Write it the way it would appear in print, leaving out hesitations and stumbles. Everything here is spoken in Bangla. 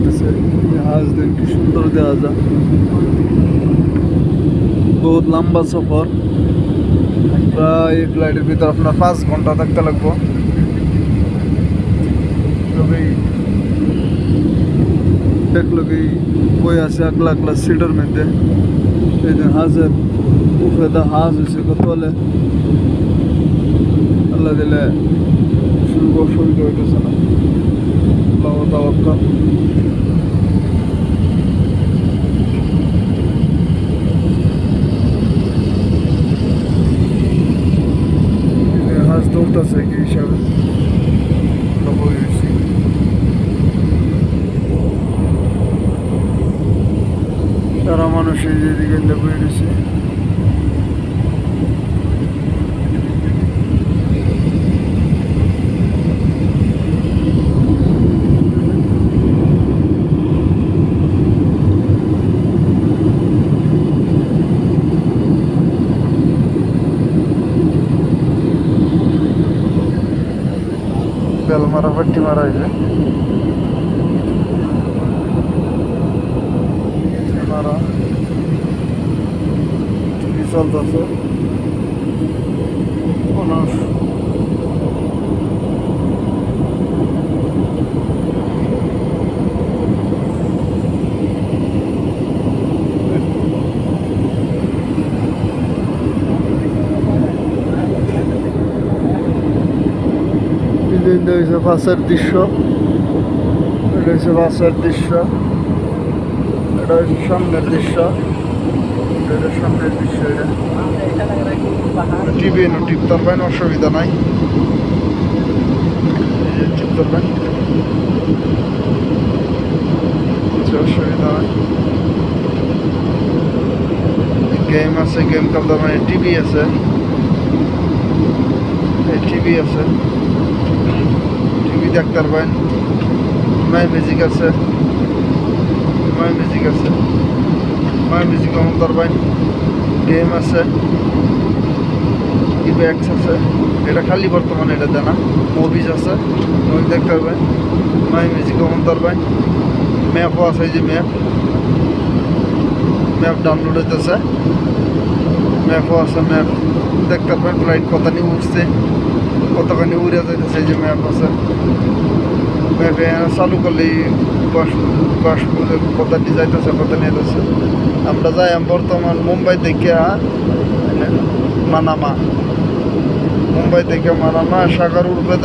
যাইতেছে। জাহাজ দিন কি সুন্দর দেওয়া যায়, বহুত লম্বা সফর। প্রায় এই ফ্লাইটের ভিতর আপনার 5 ঘন্টা থাকতে লাগবো। দেখলো কি বই আছে একলা একলা সিটের মধ্যে। এই দিন হাজের উঠে দা হাজ হয়েছে কত হলে আল্লাহ দিলে শুরু অসুবিধা হইতেছে না। হাজ দৌড়তেছে কি হিসাবে বই হয়েছি। সারা মানুষ এই যেদিকে বই রয়েছে। বেল মারা পাট্টি মারা হয়েছে, মারা টিভি চলতেছে। মানুষ হয়েছে বাসের দৃশ্য। এটা হচ্ছে বাসের দৃশ্য, এটা হচ্ছে সামনের দৃশ্য, এটা সামনের দৃশ্য। এটা টিভি টিপতে পারেন, অসুবিধা নাই, টিপতে পারেন, অসুবিধা নাই। গেম আছে, গেম খেলতে পারেন। টিভি আছে, টিভি আছে, টিভি দেখতে পারেন। মাই মিউজিক আছে, মাই মিউজিক আছে, মাই মিউজিক অন করবেন। গেম আছে, ইব্যাক্স আছে, এটা খালি বর্তমানে এটা দেনা। মুভিজ আছে, মুভি দেখতে পারবেন। মাই মিউজিক অন করবেন। ম্যাপও আছে, এই যে ম্যাপ, ম্যাপ ডাউনলোড হইতেছে, ম্যাপও আছে, ম্যাপ দেখতে পারবেন। ফ্লাইট কতখানি উঠছে, কতখানি উড়ে যাইতেছে, এই যে ম্যাপ আছে। ম্যাপে চালু করলেই বাস কতখানি যাইতেছে, কতখানি যাইতেছে। আমরা যাই বর্তমান মুম্বাই থেকে মানামা, মুম্বাই থেকে মানামা সাগর উঠবে।